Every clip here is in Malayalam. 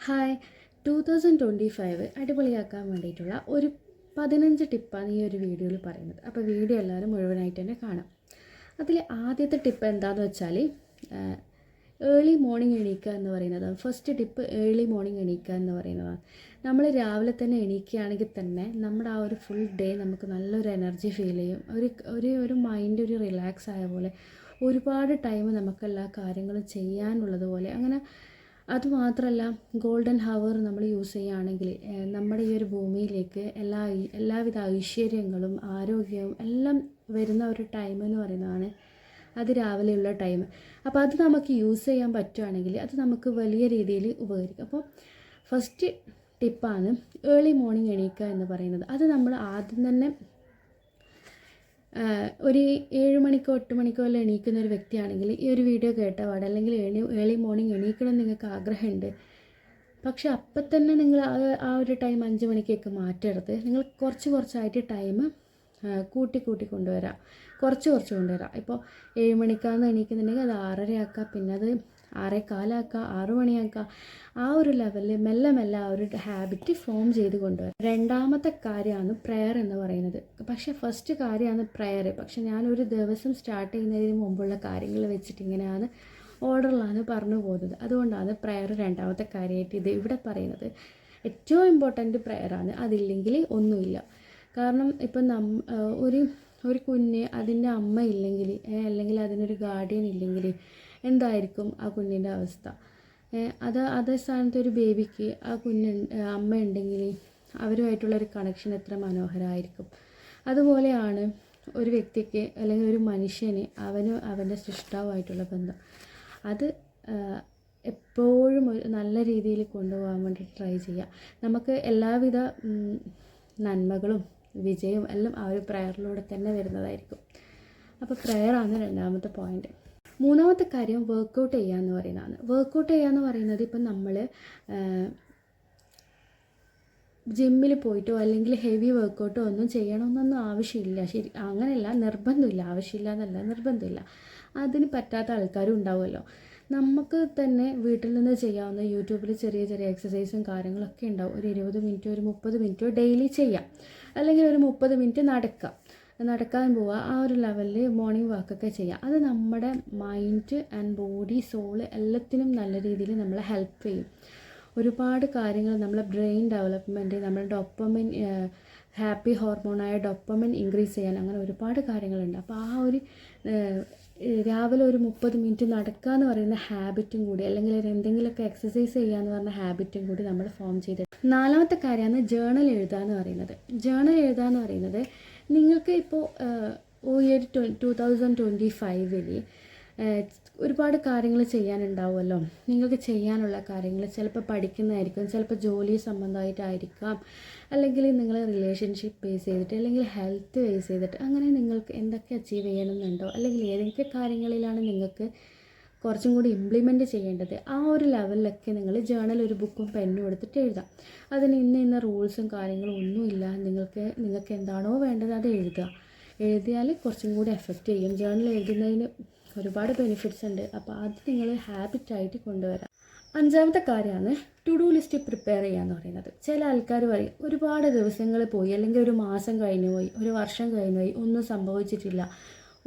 ഹായ് 2025 അടിപൊളിയാക്കാൻ വേണ്ടിയിട്ടുള്ള ഒരു 15 ടിപ്പാണ് ഈ ഒരു വീഡിയോയിൽ പറയുന്നത്. അപ്പോൾ വീഡിയോ എല്ലാവരും മുഴുവനായിട്ട് തന്നെ കാണാം. അതിൽ ആദ്യത്തെ ടിപ്പ് എന്താണെന്ന് വെച്ചാൽ ഏർലി മോർണിംഗ് എണീക്കുക എന്ന് പറയുന്നതാണ്. ഫസ്റ്റ് ടിപ്പ് ഏർലി മോർണിംഗ് എണീക്കുക എന്ന് പറയുന്നതാണ്. നമ്മൾ രാവിലെ തന്നെ എണീക്കുകയാണെങ്കിൽ തന്നെ നമ്മുടെ ആ ഒരു ഫുൾ ഡേ നമുക്ക് നല്ലൊരു എനർജി ഫീൽ ചെയ്യും. ഒരു മൈൻഡ് ഒരു റിലാക്സ് ആയ പോലെ, ഒരുപാട് ടൈം നമുക്ക് എല്ലാ കാര്യങ്ങളും ചെയ്യാനുള്ളതുപോലെ. അങ്ങനെ അതുമാത്രമല്ല, ഗോൾഡൻ ഹവർ നമ്മൾ യൂസ് ചെയ്യുകയാണെങ്കിൽ നമ്മുടെ ഈ ഒരു ഭൂമിയിലേക്ക് എല്ലാവിധ ഐശ്വര്യങ്ങളും ആരോഗ്യവും എല്ലാം വരുന്ന ഒരു ടൈം എന്ന് പറയുന്നതാണ് അത് രാവിലെയുള്ള ടൈം. അപ്പോൾ അത് നമുക്ക് യൂസ് ചെയ്യാൻ പറ്റുകയാണെങ്കിൽ അത് നമുക്ക് വലിയ രീതിയിൽ ഉപകരിക്കും. അപ്പോൾ ഫസ്റ്റ് ടിപ്പാണ് ഏർലി മോർണിംഗ് എണീക്കുക എന്ന് പറയുന്നത്. അത് നമ്മൾ ആദ്യം തന്നെ ഒരു 7 മണിക്കോ 8 മണിക്കോ എല്ലാം എണീക്കുന്ന ഒരു വ്യക്തിയാണെങ്കിൽ ഈ ഒരു വീഡിയോ കേട്ട പാടെ, അല്ലെങ്കിൽ ഏർലി മോർണിംഗ് എണീക്കണം എന്ന് നിങ്ങൾക്ക് ആഗ്രഹമുണ്ട്, പക്ഷേ അപ്പം തന്നെ നിങ്ങൾ ആ ഒരു ടൈം 5 മണിക്കൊക്കെ മാറ്റരുത്. നിങ്ങൾ കുറച്ചായിട്ട് ടൈം കൂട്ടി കൊണ്ടുവരാം, കുറച്ച് കൊണ്ടുവരാം. ഇപ്പോൾ 7 മണിക്കാണ് എണീക്കുന്നുണ്ടെങ്കിൽ അത് 6:30 ആക്കുക, പിന്നെ അത് 6:15 ആക്കുക, 6 മണിയാക്കുക. ആ ഒരു ലെവലിൽ മെല്ലെ ആ ഒരു ഹാബിറ്റ് ഫോം ചെയ്ത് കൊണ്ടുവരാം. രണ്ടാമത്തെ കാര്യമാണ് പ്രെയർ എന്ന് പറയുന്നത്. പക്ഷേ ഫസ്റ്റ് കാര്യമാണ് പ്രെയർ. പക്ഷേ ഞാനൊരു ദിവസം സ്റ്റാർട്ട് ചെയ്യുന്നതിന് മുമ്പുള്ള കാര്യങ്ങൾ വെച്ചിട്ട് ഇങ്ങനെയാണ് ഓർഡറിലാണ് പറഞ്ഞു പോകുന്നത്. അതുകൊണ്ടാണ് പ്രെയർ രണ്ടാമത്തെ കാര്യമായിട്ട് ഇത് ഇവിടെ പറയുന്നത്. ഏറ്റവും ഇമ്പോർട്ടൻറ്റ് പ്രെയറാണ്. അതില്ലെങ്കിൽ ഒന്നുമില്ല. കാരണം ഇപ്പം ഒരു കുഞ്ഞ് അതിൻ്റെ അമ്മ ഇല്ലെങ്കിൽ, അല്ലെങ്കിൽ അതിനൊരു ഗാർഡിയൻ ഇല്ലെങ്കിൽ എന്തായിരിക്കും ആ കുഞ്ഞിൻ്റെ അവസ്ഥ? അതേ സ്ഥാനത്ത് ഒരു ബേബിക്ക് ആ അമ്മ ഉണ്ടെങ്കിൽ അവരുമായിട്ടുള്ളൊരു കണക്ഷൻ എത്ര മനോഹരമായിരിക്കും. അതുപോലെയാണ് ഒരു വ്യക്തിക്ക്, അല്ലെങ്കിൽ ഒരു മനുഷ്യന് അവൻ്റെ സൃഷ്ടാവുമായിട്ടുള്ള ബന്ധം. അത് എപ്പോഴും ഒരു നല്ല രീതിയിൽ കൊണ്ടുപോകാൻ വേണ്ടി ട്രൈ ചെയ്യുക. നമുക്ക് എല്ലാവിധ നന്മകളും വിജയവും എല്ലാം ആ ഒരു പ്രെയറിലൂടെ തന്നെ വരുന്നതായിരിക്കും. അപ്പോൾ പ്രെയറാണ് രണ്ടാമത്തെ പോയിൻ്റ്. മൂന്നാമത്തെ കാര്യം വർക്കൗട്ട് ചെയ്യുക എന്ന് പറയുന്നതാണ്. വർക്കൗട്ട് ചെയ്യുക എന്ന് പറയുന്നത് ഇപ്പം നമ്മൾ ജിമ്മിൽ പോയിട്ടോ അല്ലെങ്കിൽ ഹെവി വർക്കൗട്ടോ ഒന്നും ചെയ്യണമെന്നൊന്നും ആവശ്യമില്ല. ശരി, അങ്ങനെയല്ല, നിർബന്ധമില്ല. ആവശ്യമില്ല എന്നല്ല, നിർബന്ധമില്ല. അതിന് പറ്റാത്ത ആൾക്കാരും ഉണ്ടാവുമല്ലോ. നമുക്ക് തന്നെ വീട്ടിൽ നിന്ന് ചെയ്യാവുന്ന യൂട്യൂബിൽ ചെറിയ എക്സസൈസും കാര്യങ്ങളൊക്കെ ഉണ്ടാവും. ഒരു 20 മിനിറ്റോ ഒരു 30 മിനിറ്റോ ഡെയിലി ചെയ്യാം. അല്ലെങ്കിൽ ഒരു 30 മിനിറ്റ് നടക്കാൻ പോവുക. ആ ഒരു ലെവലിൽ മോർണിംഗ് വാക്കൊക്കെ ചെയ്യാം. അത് നമ്മുടെ മൈൻഡ് ആൻഡ് ബോഡി, സോള് എല്ലാത്തിനും നല്ല രീതിയിൽ നമ്മളെ ഹെൽപ്പ് ചെയ്യും. ഒരുപാട് കാര്യങ്ങൾ, നമ്മളെ ബ്രെയിൻ ഡെവലപ്മെൻറ്റ്, നമ്മുടെ ഡോപ്പമിൻ, ഹാപ്പി ഹോർമോണായ ഡോപ്പമിൻ ഇൻക്രീസ് ചെയ്യാൻ, അങ്ങനെ ഒരുപാട് കാര്യങ്ങളുണ്ട്. അപ്പോൾ ആ ഒരു രാവിലെ ഒരു 30 മിനിറ്റ് നടക്കുക എന്ന് പറയുന്ന ഹാബിറ്റും കൂടി, അല്ലെങ്കിൽ എന്തെങ്കിലുമൊക്കെ എക്സസൈസ് ചെയ്യുക എന്ന് പറഞ്ഞ ഹാബിറ്റും കൂടി നമ്മൾ ഫോം ചെയ്ത്. നാലാമത്തെ കാര്യമാണ് ജേണൽ എഴുതുക എന്ന് പറയുന്നത്. ജേണൽ എഴുതുക എന്ന് പറയുന്നത് നിങ്ങൾക്ക് ഇപ്പോൾ ഈ ഒരു 2025 ഒരുപാട് കാര്യങ്ങൾ ചെയ്യാനുണ്ടാവുമല്ലോ. നിങ്ങൾക്ക് ചെയ്യാനുള്ള കാര്യങ്ങൾ ചിലപ്പോൾ പഠിക്കുന്നതായിരിക്കും, ചിലപ്പോൾ ജോലി സംബന്ധമായിട്ടായിരിക്കാം, അല്ലെങ്കിൽ നിങ്ങൾ റിലേഷൻഷിപ്പ് ബേസ് ചെയ്തിട്ട്, അല്ലെങ്കിൽ ഹെൽത്ത് ബേസ് ചെയ്തിട്ട്, അങ്ങനെ നിങ്ങൾക്ക് എന്തൊക്കെ അച്ചീവ് ചെയ്യണമെന്നുണ്ടോ, അല്ലെങ്കിൽ ഏതൊക്കെ കാര്യങ്ങളിലാണ് നിങ്ങൾക്ക് കുറച്ചും കൂടി ഇംപ്ലിമെൻറ്റ് ചെയ്യേണ്ടത്, ആ ഒരു ലെവലിലൊക്കെ നിങ്ങൾ ജേണൽ, ഒരു ബുക്കും പെന്നും എടുത്തിട്ട് എഴുതാം. അതിന് ഇന്ന റൂൾസും കാര്യങ്ങളും ഒന്നുമില്ല. നിങ്ങൾക്ക് എന്താണോ വേണ്ടത് അത് എഴുതിയാൽ കുറച്ചും കൂടി എഫക്റ്റ് ചെയ്യും. ജേണൽ എഴുതുന്നതിന് ഒരുപാട് ബെനിഫിറ്റ്സ് ഉണ്ട്. അപ്പോൾ അത് നിങ്ങൾ ഹാബിറ്റായിട്ട് കൊണ്ടുവരാം. അഞ്ചാമത്തെ കാര്യമാണ് ടു ഡു ലിസ്റ്റ് പ്രിപ്പയർ ചെയ്യുക എന്ന് പറയുന്നത്. ചില ആൾക്കാർ പറയും ഒരുപാട് ദിവസങ്ങൾ പോയി, അല്ലെങ്കിൽ ഒരു മാസം കഴിഞ്ഞു പോയി, ഒരു വർഷം കഴിഞ്ഞു പോയി, ഒന്നും സംഭവിച്ചിട്ടില്ല,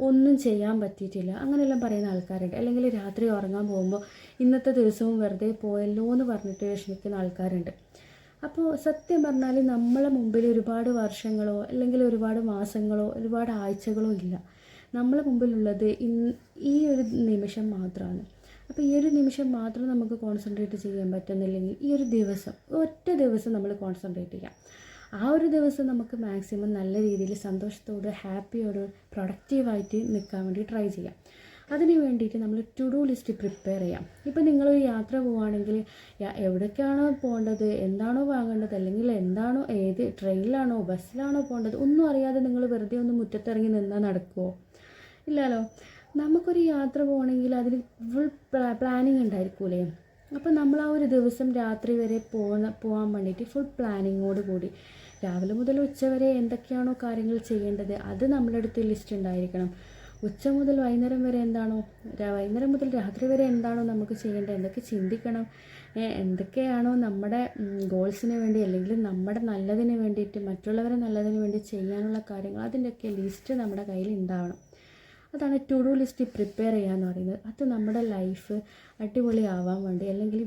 ഒന്നും ചെയ്യാൻ പറ്റിയിട്ടില്ല, അങ്ങനെയെല്ലാം പറയുന്ന ആൾക്കാരുണ്ട്. അല്ലെങ്കിൽ രാത്രി ഉറങ്ങാൻ പോകുമ്പോൾ ഇന്നത്തെ ദിവസവും വെറുതെ പോയല്ലോ എന്ന് പറഞ്ഞിട്ട് വിഷമിക്കുന്ന ആൾക്കാരുണ്ട്. അപ്പോൾ സത്യം പറഞ്ഞാൽ നമ്മളെ മുമ്പിൽ ഒരുപാട് വർഷങ്ങളോ, അല്ലെങ്കിൽ ഒരുപാട് മാസങ്ങളോ, ഒരുപാട് ആഴ്ചകളോ ഇല്ല. നമ്മളെ മുമ്പിലുള്ളത് ഈ ഒരു നിമിഷം മാത്രമാണ്. അപ്പോൾ ഈ ഒരു നിമിഷം മാത്രം നമുക്ക് കോൺസെൻട്രേറ്റ് ചെയ്യാൻ പറ്റുന്നില്ലെങ്കിൽ ഈ ഒരു ദിവസം, ഒറ്റ ദിവസം നമ്മൾ കോൺസെൻട്രേറ്റ് ചെയ്യാം. ആ ഒരു ദിവസം നമുക്ക് മാക്സിമം നല്ല രീതിയിൽ സന്തോഷത്തോടെ, ഹാപ്പിയോടെ, പ്രൊഡക്റ്റീവായിട്ട് നിൽക്കാൻ വേണ്ടി ട്രൈ ചെയ്യാം. അതിന് വേണ്ടിയിട്ട് നമ്മൾ ടു ഡു ലിസ്റ്റ് പ്രിപ്പയർ ചെയ്യാം. ഇപ്പോൾ നിങ്ങളൊരു യാത്ര പോവുകയാണെങ്കിൽ എവിടേക്കാണോ പോകേണ്ടത്, എന്താണോ വാങ്ങേണ്ടത്, അല്ലെങ്കിൽ ഏത് ട്രെയിനിലാണോ ബസ്സിലാണോ പോകേണ്ടത് ഒന്നും അറിയാതെ നിങ്ങൾ വെറുതെ ഒന്ന് മുറ്റത്തിറങ്ങി നിന്നാൽ നടക്കുമോ? ഇല്ലല്ലോ. നമുക്കൊരു യാത്ര പോകണമെങ്കിൽ അതിന് ഫുൾ പ്ലാനിങ് ഉണ്ടായിരിക്കൂലേ. അപ്പോൾ നമ്മൾ ആ ഒരു ദിവസം രാത്രി വരെ പോകാൻ വേണ്ടിയിട്ട് ഫുൾ പ്ലാനിങ്ങോട് കൂടി രാവിലെ മുതൽ ഉച്ച വരെ എന്തൊക്കെയാണോ കാര്യങ്ങൾ ചെയ്യേണ്ടത് അത് നമ്മുടെ അടുത്ത് ലിസ്റ്റ് ഉണ്ടായിരിക്കണം. ഉച്ച മുതൽ വൈകുന്നേരം വരെ എന്താണോ, വൈകുന്നേരം മുതൽ രാത്രി വരെ എന്താണോ നമുക്ക് ചെയ്യേണ്ടത്, എന്തൊക്കെ ചിന്തിക്കണം, എന്തൊക്കെയാണോ നമ്മുടെ ഗോൾസിന് വേണ്ടി അല്ലെങ്കിൽ നമ്മുടെ നല്ലതിന് വേണ്ടിയിട്ട് മറ്റുള്ളവരെ നല്ലതിന് വേണ്ടി ചെയ്യാനുള്ള കാര്യങ്ങൾ അതിൻ്റെയൊക്കെ ലിസ്റ്റ് നമ്മുടെ കയ്യിൽ ഉണ്ടാവണം. അതാണ് ടു ഡു ലിസ്റ്റ് പ്രിപ്പയർ ചെയ്യുക എന്ന് പറയുന്നത്. അത് നമ്മുടെ ലൈഫ് അടിപൊളിയാവാൻ വേണ്ടി അല്ലെങ്കിൽ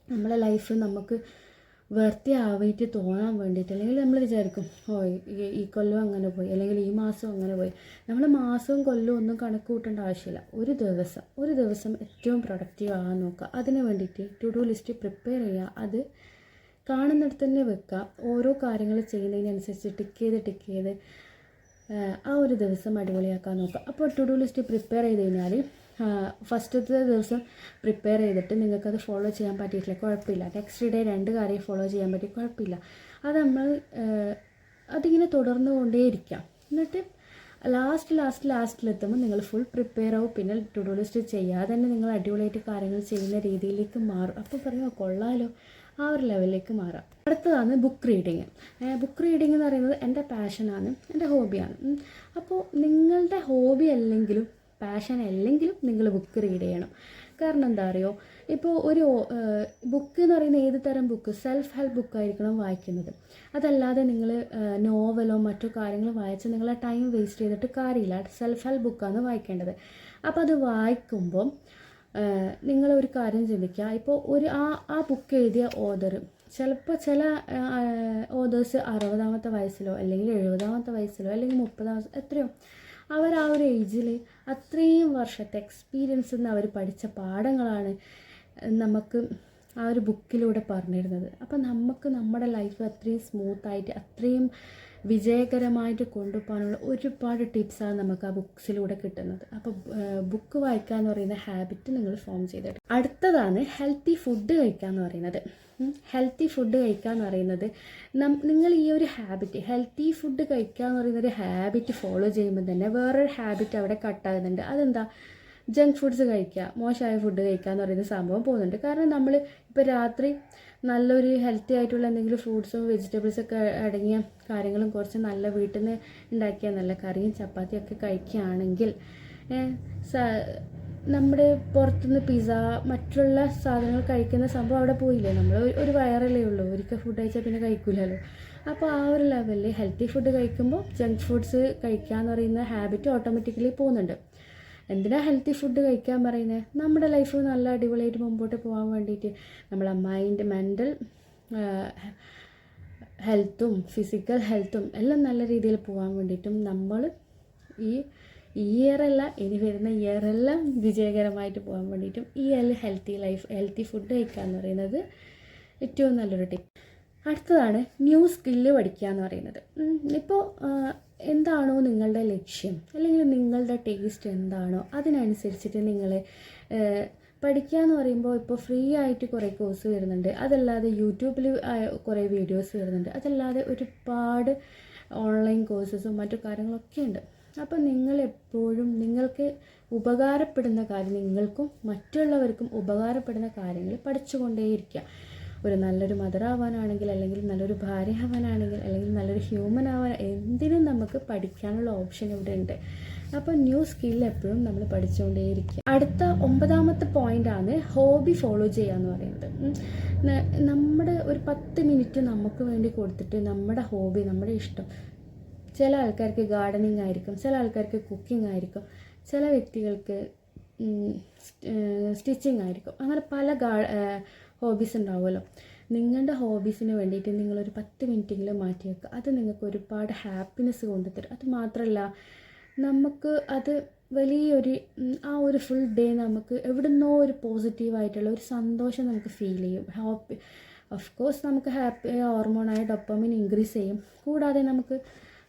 നമ്മളെ ലൈഫ് നമുക്ക് വെർത്തി ആവായിട്ട് തോന്നാൻ വേണ്ടിയിട്ട്, അല്ലെങ്കിൽ നമ്മൾ വിചാരിക്കും ഈ കൊല്ലം അങ്ങനെ പോയി അല്ലെങ്കിൽ ഈ മാസം അങ്ങനെ പോയി. നമ്മൾ മാസവും കൊല്ലവും ഒന്നും കണക്ക് കൂട്ടേണ്ട ആവശ്യമില്ല. ഒരു ദിവസം ഏറ്റവും പ്രൊഡക്റ്റീവ് ആകാൻ നോക്കുക. അതിന് വേണ്ടിയിട്ട് ടു ഡു ലിസ്റ്റ് പ്രിപ്പയർ ചെയ്യുക. അത് കാണുന്നിടത്ത് തന്നെ വെക്കുക. ഓരോ കാര്യങ്ങൾ ചെയ്യുന്നതിനനുസരിച്ച് ടിക്ക് ചെയ്ത് ആ ഒരു ദിവസം അടിപൊളിയാക്കാൻ നോക്കുക. അപ്പോൾ ടു ഡു ലിസ്റ്റ് പ്രിപ്പയർ ചെയ്ത് കഴിഞ്ഞാൽ ഫസ്റ്റത്തെ ദിവസം പ്രിപ്പയർ ചെയ്തിട്ട് നിങ്ങൾക്കത് ഫോളോ ചെയ്യാൻ പറ്റിയിട്ടില്ല, കുഴപ്പമില്ല. നെക്സ്റ്റ് ഡേ 2 കാര്യം ഫോളോ ചെയ്യാൻ പറ്റി, കുഴപ്പമില്ല. അത് നമ്മൾ അതിങ്ങനെ തുടർന്നു കൊണ്ടേയിരിക്കാം. എന്നിട്ട് ലാസ്റ്റിലെത്തുമ്പോൾ നിങ്ങൾ ഫുൾ പ്രിപ്പയർ ആവും. പിന്നെ ടു ഡു ലിസ്റ്റ് ചെയ്യാതെ തന്നെ നിങ്ങൾ അടിപൊളിയായിട്ട് കാര്യങ്ങൾ ചെയ്യുന്ന രീതിയിലേക്ക് മാറും. അപ്പോൾ പറയുമോ കൊള്ളാലോ, ആ ഒരു ലെവലിലേക്ക് മാറാം. അടുത്തതാണ് ബുക്ക് റീഡിങ്. ബുക്ക് റീഡിങ് എന്ന് പറയുന്നത് എൻ്റെ പാഷനാണ്, എൻ്റെ ഹോബിയാണ്. അപ്പോൾ നിങ്ങളുടെ ഹോബി അല്ലെങ്കിലും പാഷൻ അല്ലെങ്കിലും നിങ്ങൾ ബുക്ക് റീഡ് ചെയ്യണം. കാരണം എന്താ അറിയോ, ഇപ്പോൾ ഒരു ബുക്ക് എന്ന് പറയുന്നത് ഏത് തരം ബുക്ക്? സെൽഫ് ഹെൽപ്പ് ബുക്കായിരിക്കണം വായിക്കുന്നത്. അതല്ലാതെ നിങ്ങൾ നോവലോ മറ്റോ കാര്യങ്ങൾ വായിച്ച് നിങ്ങളെ ടൈം വേസ്റ്റ് ചെയ്തിട്ട് കാര്യമില്ല. സെൽഫ് ഹെൽപ്പ് ബുക്കാണ് വായിക്കേണ്ടത്. അപ്പോൾ അത് വായിക്കുമ്പം നിങ്ങളൊരു കാര്യം ചിന്തിക്കുക. ഇപ്പോൾ ആ ബുക്ക് എഴുതിയ ഓതർ ചിലപ്പോൾ ചില ഓതേഴ്സ് 60-ാമത്തെ വയസ്സിലോ അല്ലെങ്കിൽ 70-ാമത്തെ വയസ്സിലോ അല്ലെങ്കിൽ 30 എത്രയോ അവർ ആ ഒരു ഏജിൽ അത്രയും വർഷത്തെ എക്സ്പീരിയൻസിൽ നിന്ന് അവർ പഠിച്ച പാഠങ്ങളാണ് നമുക്ക് ആ ഒരു ബുക്കിലൂടെ പറഞ്ഞിരുന്നത്. അപ്പം നമുക്ക് നമ്മുടെ ലൈഫ് അത്രയും സ്മൂത്തായിട്ട് അത്രയും വിജയകരമായിട്ട് കൊണ്ടുപോകാനുള്ള ഒരുപാട് ടിപ്സാണ് നമുക്ക് ആ ബുക്സിലൂടെ കിട്ടുന്നത്. അപ്പോൾ ബുക്ക് വായിക്കുക എന്ന് പറയുന്ന ഹാബിറ്റ് നിങ്ങൾ ഫോം ചെയ്തിട്ട്. അടുത്തതാണ് ഹെൽത്തി ഫുഡ് കഴിക്കുക എന്ന് പറയുന്നത്. ഹെൽത്തി ഫുഡ് കഴിക്കുക എന്ന് പറയുന്നത് നിങ്ങൾ ഈ ഒരു ഹാബിറ്റ് ഹെൽത്തി ഫുഡ് കഴിക്കുക എന്ന് പറയുന്നൊരു ഹാബിറ്റ് ഫോളോ ചെയ്യുമ്പോൾ തന്നെ വേറൊരു ഹാബിറ്റ് അവിടെ കട്ടാകുന്നുണ്ട്. അതെന്താ? ജങ്ക് ഫുഡ്സ് കഴിക്കുക, മോശമായ ഫുഡ് കഴിക്കുക എന്ന് പറയുന്ന സംഭവം പോകുന്നുണ്ട്. കാരണം നമ്മൾ ഇപ്പോൾ രാത്രി നല്ലൊരു ഹെൽത്തി ആയിട്ടുള്ള എന്തെങ്കിലും ഫ്രൂട്ട്സും വെജിറ്റബിൾസൊക്കെ അടങ്ങിയ കാര്യങ്ങളും കുറച്ച് നല്ല വീട്ടിൽ നിന്ന് ഉണ്ടാക്കിയ നല്ല കറിയും ചപ്പാത്തിയൊക്കെ കഴിക്കുകയാണെങ്കിൽ നമ്മുടെ പുറത്തുനിന്ന് പിസ്സ മറ്റുള്ള സാധനങ്ങൾ കഴിക്കുന്ന സംഭവം അവിടെ പോയില്ലേ. നമ്മൾ ഒരു വയറല്ലേ ഉള്ളൂ, ഒരിക്കൽ ഫുഡ് കഴിച്ചാൽ പിന്നെ കഴിക്കില്ലല്ലോ. അപ്പോൾ ആ ഒരു ലെവലിൽ ഹെൽത്തി ഫുഡ് കഴിക്കുമ്പോൾ ജങ്ക് ഫുഡ്സ് കഴിക്കുക എന്ന് പറയുന്ന ഹാബിറ്റ് ഓട്ടോമാറ്റിക്കലി പോകുന്നുണ്ട്. എന്തിനാ ഹെൽത്തി ഫുഡ് കഴിക്കാൻ പറയുന്നത്? നമ്മുടെ ലൈഫ് നല്ല അടിപൊളിയായിട്ട് മുമ്പോട്ട് പോകാൻ വേണ്ടിയിട്ട്, നമ്മളെ മെൻ്റൽ ഹെൽത്തും ഫിസിക്കൽ ഹെൽത്തും എല്ലാം നല്ല രീതിയിൽ പോകാൻ വേണ്ടിയിട്ടും നമ്മൾ ഈ ഇയറല്ല ഇനി വരുന്ന ഇയറെല്ലാം വിജയകരമായിട്ട് പോകാൻ വേണ്ടിയിട്ടും ഈ ഹെൽത്തി ഫുഡ് കഴിക്കുക എന്ന് പറയുന്നത് ഏറ്റവും നല്ലൊരു ടിപ്പ്. അടുത്തതാണ് ന്യൂ സ്കില്ല് പഠിക്കുക എന്ന് പറയുന്നത്. ഇപ്പോൾ എന്താണോ നിങ്ങളുടെ ലക്ഷ്യം അല്ലെങ്കിൽ നിങ്ങളുടെ ടേസ്റ്റ് എന്താണോ അതിനനുസരിച്ചിട്ട് നിങ്ങൾ പഠിക്കുക എന്ന് പറയുമ്പോൾ ഇപ്പോൾ ഫ്രീ ആയിട്ട് കുറേ കോഴ്സ് വരുന്നുണ്ട്. അതല്ലാതെ യൂട്യൂബിൽ കുറേ വീഡിയോസ് വരുന്നുണ്ട്. അതല്ലാതെ ഒരുപാട് ഓൺലൈൻ കോഴ്സസും മറ്റു കാര്യങ്ങളൊക്കെ ഉണ്ട്. അപ്പോൾ നിങ്ങളെപ്പോഴും നിങ്ങൾക്ക് ഉപകാരപ്പെടുന്ന കാര്യം, നിങ്ങൾക്കും മറ്റുള്ളവർക്കും ഉപകാരപ്പെടുന്ന കാര്യങ്ങൾ പഠിച്ചുകൊണ്ടേയിരിക്കുക. ഒരു നല്ലൊരു മദർ ആവാനാണെങ്കിൽ അല്ലെങ്കിൽ നല്ലൊരു ഭാര്യ ആവാനാണെങ്കിൽ അല്ലെങ്കിൽ നല്ലൊരു ഹ്യൂമൻ ആവാൻ എന്തിനും നമുക്ക് പഠിക്കാനുള്ള ഓപ്ഷൻ ഇവിടെ ഉണ്ട്. അപ്പോൾ ന്യൂ സ്കിൽ എപ്പോഴും നമ്മൾ പഠിച്ചുകൊണ്ടേയിരിക്കുക. അടുത്ത 9ാമത്തെ പോയിൻ്റാണ് ഹോബി ഫോളോ ചെയ്യുക എന്ന് പറയുന്നത്. നമ്മുടെ ഒരു 10 മിനിറ്റ് നമുക്ക് വേണ്ടി കൊടുത്തിട്ട് നമ്മുടെ ഹോബി, നമ്മുടെ ഇഷ്ടം, ചില ആൾക്കാർക്ക് ഗാർഡനിങ് ആയിരിക്കും, ചില ആൾക്കാർക്ക് കുക്കിംഗ് ആയിരിക്കും, ചില വ്യക്തികൾക്ക് സ്റ്റിച്ചിങ് ആയിരിക്കും. അങ്ങനെ പല ഹോബീസ് ഉണ്ടാവുമല്ലോ. നിങ്ങളുടെ ഹോബീസിന് വേണ്ടിയിട്ട് നിങ്ങളൊരു 10 മിനിറ്റെങ്കിലും മാറ്റി വെക്കുക. അത് നിങ്ങൾക്ക് ഒരുപാട് ഹാപ്പിനെസ് കൊണ്ടുതരും. അത് മാത്രമല്ല നമുക്ക് അത് വലിയൊരു ആ ഒരു ഫുൾ ഡേ നമുക്ക് എവിടുന്നോ ഒരു പോസിറ്റീവായിട്ടുള്ള ഒരു സന്തോഷം നമുക്ക് ഫീൽ ചെയ്യും. ഓഫ് കോഴ്സ് നമുക്ക് ഹാപ്പി ഹോർമോണായ ഡോപ്പാമിൻ ഇൻക്രീസ് ചെയ്യും. കൂടാതെ നമുക്ക്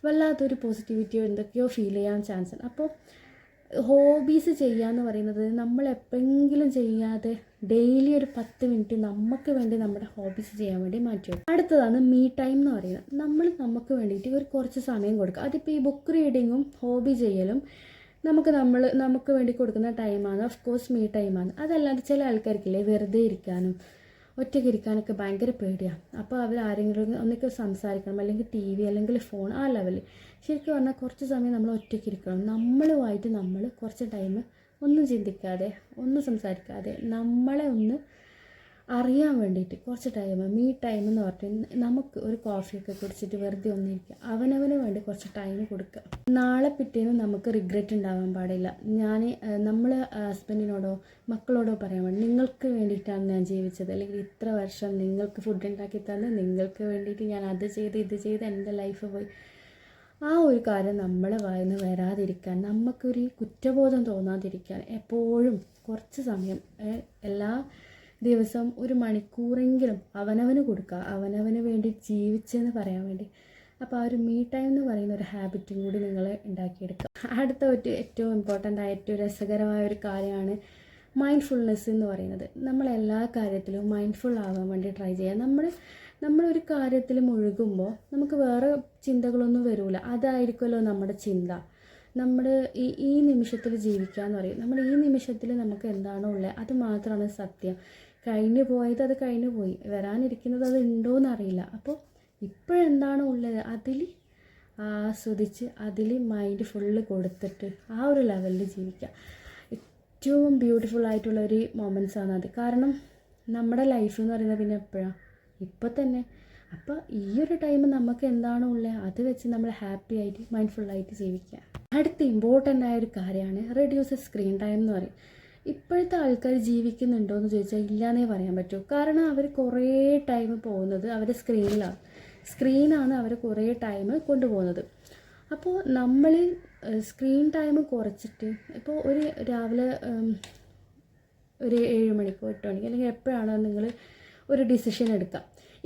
വല്ലാത്തൊരു പോസിറ്റിവിറ്റിയോ എന്തൊക്കെയോ ഫീൽ ചെയ്യാൻ ചാൻസ് ഉണ്ട്. അപ്പോൾ ഹോബീസ് ചെയ്യുക എന്ന് പറയുന്നത് നമ്മൾ എപ്പോഴെങ്കിലും ചെയ്യാതെ ഡെയിലി ഒരു 10 മിനിറ്റ് നമുക്ക് വേണ്ടി നമ്മുടെ ഹോബീസ് ചെയ്യാൻ വേണ്ടി മാറ്റി വെക്കും. അടുത്തതാണ് മീ ടൈം എന്ന് പറയുന്നത്. നമ്മൾ നമുക്ക് വേണ്ടിയിട്ട് ഒരു കുറച്ച് സമയം കൊടുക്കുക. അതിപ്പോൾ ഈ ബുക്ക് റീഡിങ്ങും ഹോബി ചെയ്യലും നമുക്ക് വേണ്ടി കൊടുക്കുന്ന ടൈമാണ്. ഓഫ് കോഴ്സ് മീ ടൈമാണ്. അതല്ലാതെ ചില ആൾക്കാർക്കില്ലേ വെറുതെ ഇരിക്കാനും ഒറ്റയ്ക്ക് ഇരിക്കാനൊക്കെ ഭയങ്കര പേടിയാണ്. അപ്പോൾ അവർ ആരെങ്കിലും ഒന്നൊക്കെ സംസാരിക്കണം, അല്ലെങ്കിൽ TV അല്ലെങ്കിൽ ഫോൺ, ആ ലെവലിൽ. ശരിക്കും പറഞ്ഞാൽ കുറച്ച് സമയം നമ്മൾ ഒറ്റയ്ക്ക് ഇരിക്കണം. നമ്മളുമായിട്ട് നമ്മൾ കുറച്ച് ടൈം ഒന്നും ചിന്തിക്കാതെ ഒന്നും സംസാരിക്കാതെ നമ്മളെ ഒന്ന് അറിയാൻ വേണ്ടിയിട്ട് കുറച്ച് ടൈം മീ ടൈം എന്ന് പറഞ്ഞിട്ട് നമുക്ക് ഒരു കോഫിയൊക്കെ കുടിച്ചിട്ട് വെറുതെ ഒന്നിരിക്കുക, അവനവന് വേണ്ടി കുറച്ച് ടൈം കൊടുക്കുക. നാളെ പിറ്റേന്നും നമുക്ക് റിഗ്രറ്റ് ഉണ്ടാവാൻ പാടില്ല. നമ്മൾ ഹസ്ബൻഡിനോടോ മക്കളോടോ പറയാൻ വേണ്ടി നിങ്ങൾക്ക് വേണ്ടിയിട്ടാണ് ഞാൻ ജീവിച്ചത്, അല്ലെങ്കിൽ ഇത്ര വർഷം നിങ്ങൾക്ക് ഫുഡ് ഉണ്ടാക്കി തന്ന് നിങ്ങൾക്ക് വേണ്ടിയിട്ട് ഞാൻ അത് ചെയ്ത് ഇത് ചെയ്ത് എൻ്റെ ലൈഫ് പോയി. ആ ഒരു കാര്യം നമ്മളെ വായിന്ന് വരാതിരിക്കാൻ, നമുക്കൊരു കുറ്റബോധം തോന്നാതിരിക്കാൻ എപ്പോഴും കുറച്ച് സമയം എല്ലാ ദിവസം ഒരു മണിക്കൂറെങ്കിലും അവനവന് കൊടുക്കുക, അവനവന് വേണ്ടി ജീവിച്ചെന്ന് പറയാൻ വേണ്ടി. അപ്പോൾ ആ ഒരു മീ ടൈം എന്ന് പറയുന്ന ഒരു ഹാബിറ്റും കൂടി നിങ്ങൾ ഉണ്ടാക്കിയെടുക്കുക. അടുത്ത ഏറ്റവും ഇമ്പോർട്ടൻ്റ് ആയ ഏറ്റവും രസകരമായ ഒരു കാര്യമാണ് മൈൻഡ്ഫുൾനെസ് എന്ന് പറയുന്നത്. നമ്മളെല്ലാ കാര്യത്തിലും മൈൻഡ്ഫുൾ ആവാൻ വേണ്ടി ട്രൈ ചെയ്യുക. നമ്മളൊരു കാര്യത്തിൽ മുഴുകുമ്പോൾ നമുക്ക് വേറെ ചിന്തകളൊന്നും വരില്ല. അതായിരിക്കുമല്ലോ നമ്മുടെ ചിന്ത. നമ്മൾ ഈ നിമിഷത്തിൽ ജീവിക്കുക എന്ന് പറയും. നമ്മൾ ഈ നിമിഷത്തിൽ നമുക്ക് എന്താണോ ഉള്ളത് അത് മാത്രമാണ് സത്യം. കഴിഞ്ഞു പോയത് അത് കഴിഞ്ഞു പോയി, വരാനിരിക്കുന്നത് അത് ഉണ്ടോയെന്ന് അറിയില്ല. അപ്പോൾ ഇപ്പോഴെന്താണോ ഉള്ളത് അതിൽ ആസ്വദിച്ച് അതിൽ മൈൻഡ് ഫുള്ള് കൊടുത്തിട്ട് ആ ഒരു ലെവലിൽ ജീവിക്കുക. ഏറ്റവും ബ്യൂട്ടിഫുൾ ആയിട്ടുള്ളൊരു മൊമെൻറ്റ്സാണ് അത്. കാരണം നമ്മുടെ ലൈഫ് എന്ന് പറയുന്നത് പിന്നെ എപ്പോഴാണ്? ഇപ്പോൾ തന്നെ. അപ്പോൾ ഈ ഒരു ടൈം നമുക്ക് എന്താണോ ഉള്ളത് അത് വെച്ച് നമ്മൾ ഹാപ്പി ആയിട്ട് മൈൻഡ്ഫുള്ളായിട്ട് ജീവിക്കുക. അടുത്ത ഇമ്പോർട്ടൻ്റ് ആയ ഒരു കാര്യമാണ് റെഡ്യൂസ് സ്ക്രീൻ ടൈം എന്ന് പറയും. ഇപ്പോഴത്തെ ആൾക്കാർ ജീവിക്കുന്നുണ്ടോ എന്ന് ചോദിച്ചാൽ ഇല്ലയെന്നേ പറയാൻ പറ്റൂ. കാരണം അവർ കുറേ ടൈം പോകുന്നത് അവരുടെ സ്ക്രീനാണ് അവർ കുറേ ടൈം കൊണ്ടുപോകുന്നത്. അപ്പോൾ നമ്മൾ സ്ക്രീൻ ടൈം കുറച്ചിട്ട്, ഇപ്പോൾ ഒരു രാവിലെ ഒരു 7 മണിക്കോ 8 മണിക്കോ അല്ലെങ്കിൽ എപ്പോഴാണോ നിങ്ങൾ ഒരു ഡിസിഷൻ എടുക്കുക,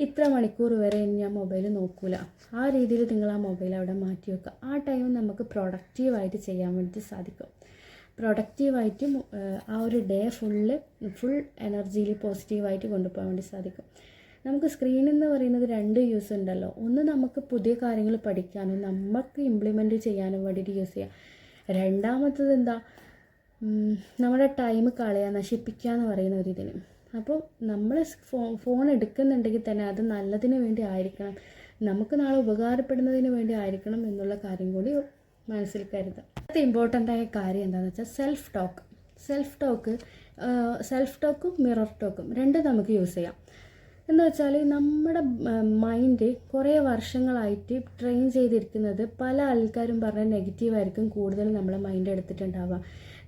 ഇത്ര മണിക്കൂർ വരെ ഞാൻ മൊബൈൽ നോക്കൂല, ആ രീതിയിൽ നിങ്ങൾ ആ മൊബൈൽ അവിടെ മാറ്റി വെക്കുക. ആ ടൈം നമുക്ക് പ്രൊഡക്റ്റീവായിട്ട് ചെയ്യാൻ വേണ്ടി സാധിക്കും. പ്രൊഡക്റ്റീവായിട്ട് ആ ഒരു ഡേ ഫുൾ എനർജിയിൽ പോസിറ്റീവായിട്ട് കൊണ്ടുപോകാൻ വേണ്ടി സാധിക്കും. നമുക്ക് സ്ക്രീൻ എന്ന് പറയുന്നത് 2 യൂസ് ഉണ്ടല്ലോ. ഒന്ന് നമുക്ക് പുതിയ കാര്യങ്ങൾ പഠിക്കാനും നമുക്ക് ഇംപ്ലിമെൻറ്റ് ചെയ്യാനും വേണ്ടിയിട്ട് യൂസ് ചെയ്യാം. രണ്ടാമത്തത് എന്താ, നമ്മുടെ ടൈം നശിപ്പിക്കുക എന്ന് പറയുന്ന ഒരു ഇതിന്. അപ്പോൾ നമ്മൾ ഫോൺ എടുക്കുന്നുണ്ടെങ്കിൽ തന്നെ അത് നല്ലതിന് വേണ്ടി ആയിരിക്കണം, നമുക്ക് നാളെ ഉപകാരപ്പെടുന്നതിന് വേണ്ടി ആയിരിക്കണം എന്നുള്ള കാര്യം കൂടി മനസ്സിൽ കരുതുക. അടുത്ത ഇമ്പോർട്ടൻ്റ് ആയ കാര്യം എന്താണെന്ന് വെച്ചാൽ സെൽഫ് ടോക്കും മിറർ ടോക്കും രണ്ടും നമുക്ക് യൂസ് ചെയ്യാം. എന്ന് വെച്ചാൽ നമ്മുടെ മൈൻഡ് കുറേ വർഷങ്ങളായിട്ട് ട്രെയിൻ ചെയ്തിരിക്കുന്നത് പല ആൾക്കാരും പറഞ്ഞ നെഗറ്റീവായിരിക്കും കൂടുതൽ നമ്മളെ മൈൻഡ് എടുത്തിട്ടുണ്ടാവുക.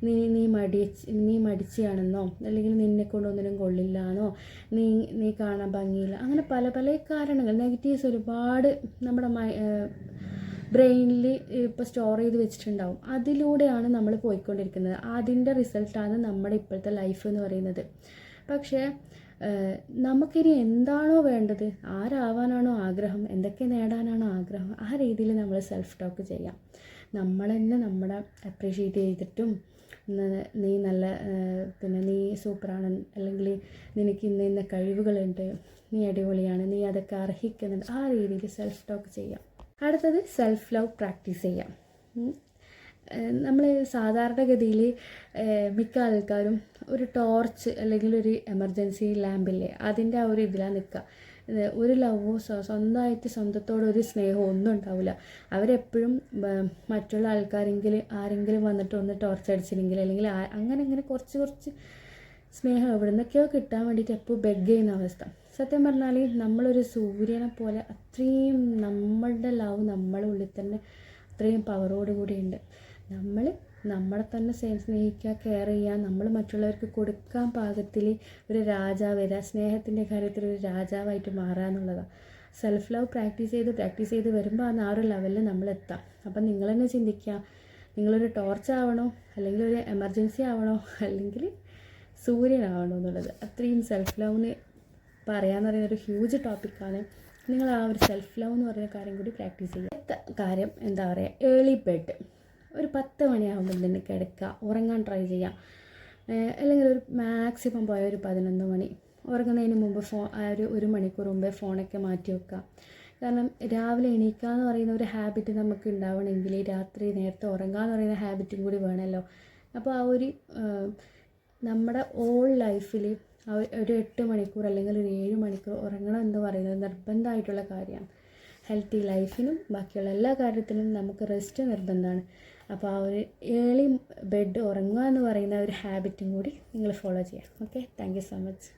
നീ മടിച്ചാണെന്നോ, അല്ലെങ്കിൽ നിന്നെ കൊണ്ടൊന്നിനും കൊള്ളില്ലാന്നോ, നീ കാണാൻ ഭംഗിയില്ല, അങ്ങനെ പല പല കാരണങ്ങൾ, നെഗറ്റീവ്സ് ഒരുപാട് നമ്മുടെ ബ്രെയിനിൽ ഇപ്പോൾ സ്റ്റോർ ചെയ്ത് വെച്ചിട്ടുണ്ടാവും. അതിലൂടെയാണ് നമ്മൾ പോയിക്കൊണ്ടിരിക്കുന്നത്. അതിൻ്റെ റിസൾട്ടാണ് നമ്മുടെ ഇപ്പോഴത്തെ ലൈഫ് എന്ന് പറയുന്നത്. പക്ഷേ നമുക്കിനി എന്താണോ വേണ്ടത്, ആരാവാനാണോ ആഗ്രഹം, എന്തൊക്കെ നേടാനാണോ ആഗ്രഹം, ആ രീതിയിൽ നമ്മൾ സെൽഫ് ടോക്ക് ചെയ്യാം. നമ്മൾ തന്നെ നമ്മളെ അപ്രീഷിയേറ്റ് ചെയ്തിട്ടും നീ നല്ല നീ സൂപ്പറാണ്, അല്ലെങ്കിൽ നിനക്ക് ഇന്ന കഴിവുകളുണ്ട്, നീ അടിപൊളിയാണ്, നീ അതൊക്കെ അർഹിക്കുന്നുണ്ട്, ആ രീതിയിൽ സെൽഫ് ടോക്ക് ചെയ്യാം. അടുത്തത് സെൽഫ് ലവ് പ്രാക്ടീസ് ചെയ്യാം. നമ്മൾ സാധാരണഗതിയിൽ മിക്ക ആൾക്കാരും ഒരു ടോർച്ച് അല്ലെങ്കിൽ ഒരു എമർജൻസി ലാമ്പില്ലേ, അതിൻ്റെ ആ ഒരു ഇതിലാണ് നിൽക്കുക. ഒരു ലവോ സ്വന്തമായിട്ട് സ്വന്തത്തോടൊരു സ്നേഹമോ ഒന്നും ഉണ്ടാവില്ല. അവരെപ്പോഴും മറ്റുള്ള ആരെങ്കിലും വന്നിട്ട് ഒന്ന് ടോർച്ച് അടിച്ചില്ലെങ്കിൽ, അല്ലെങ്കിൽ അങ്ങനെ കുറച്ച് സ്നേഹം എവിടെ നിന്നൊക്കെയോ കിട്ടാൻ വേണ്ടിയിട്ട് എപ്പോൾ ബെഗ് ചെയ്യുന്ന അവസ്ഥ. സത്യം പറഞ്ഞാൽ നമ്മളൊരു സൂര്യനെ പോലെ അത്രയും നമ്മളുടെ ലവ് നമ്മളെ ഉള്ളിൽ തന്നെ അത്രയും പവറോടുകൂടി ഉണ്ട്. നമ്മൾ നമ്മളെ തന്നെ സ്നേഹിക്കുക, കെയർ ചെയ്യുക, നമ്മൾ മറ്റുള്ളവർക്ക് കൊടുക്കാൻ പാകത്തിൽ ഒരു സ്നേഹത്തിൻ്റെ കാര്യത്തിൽ ഒരു രാജാവായിട്ട് മാറുക എന്നുള്ളതാണ്. സെൽഫ് ലവ് പ്രാക്ടീസ് ചെയ്ത് വരുമ്പോൾ ആ ഒരു ലെവലിൽ നമ്മളെത്താം. അപ്പം നിങ്ങൾ തന്നെ ചിന്തിക്കുക, നിങ്ങളൊരു ടോർച്ച് ആവണോ, അല്ലെങ്കിൽ ഒരു എമർജൻസി ആവണോ, അല്ലെങ്കിൽ സൂര്യനാവണോ എന്നുള്ളത്. അത്രയും സെൽഫ് ലവിന് പറയാമെന്ന് പറയുന്നൊരു ഹ്യൂജ് ടോപ്പിക്കാണ്. നിങ്ങൾ ആ ഒരു സെൽഫ് ലവ് എന്ന് പറയുന്ന കാര്യം കൂടി പ്രാക്ടീസ് ചെയ്യുക. കാര്യം എന്താ പറയുക, ഏർലി ബെഡ്. ഒരു 10 മണിയാകുമ്പോൾ തന്നെ കിടക്കുക, ഉറങ്ങാൻ ട്രൈ ചെയ്യാം. അല്ലെങ്കിൽ ഒരു മാക്സിമം പോയ ഒരു 11 മണി. ഉറങ്ങുന്നതിന് മുമ്പ് ഒരു മണിക്കൂർ മുമ്പേ ഫോണൊക്കെ മാറ്റി വെക്കുക. കാരണം രാവിലെ എണീക്കുക എന്ന് പറയുന്ന ഒരു ഹാബിറ്റ് നമുക്ക് ഉണ്ടാവണമെങ്കിൽ രാത്രി നേരത്തെ ഉറങ്ങുക എന്ന് പറയുന്ന ഹാബിറ്റും കൂടി വേണമല്ലോ. അപ്പോൾ ആ ഒരു നമ്മുടെ ഓൾ ലൈഫിൽ ഒരു 8 മണിക്കൂർ അല്ലെങ്കിൽ ഒരു 7 മണിക്കൂർ ഉറങ്ങണം എന്ന് പറയുന്നത് നിർബന്ധമായിട്ടുള്ള കാര്യമാണ്. ഹെൽത്തി ലൈഫിനും ബാക്കിയുള്ള എല്ലാ കാര്യത്തിനും നമുക്ക് റെസ്റ്റ് നിർബന്ധമാണ്. അപ്പോൾ ആ ഒരു ഏർലി ബെഡ് ഉറങ്ങുക എന്ന് പറയുന്ന ഒരു ഹാബിറ്റും കൂടി നിങ്ങൾ ഫോളോ ചെയ്യാം. Okay, thank you so much.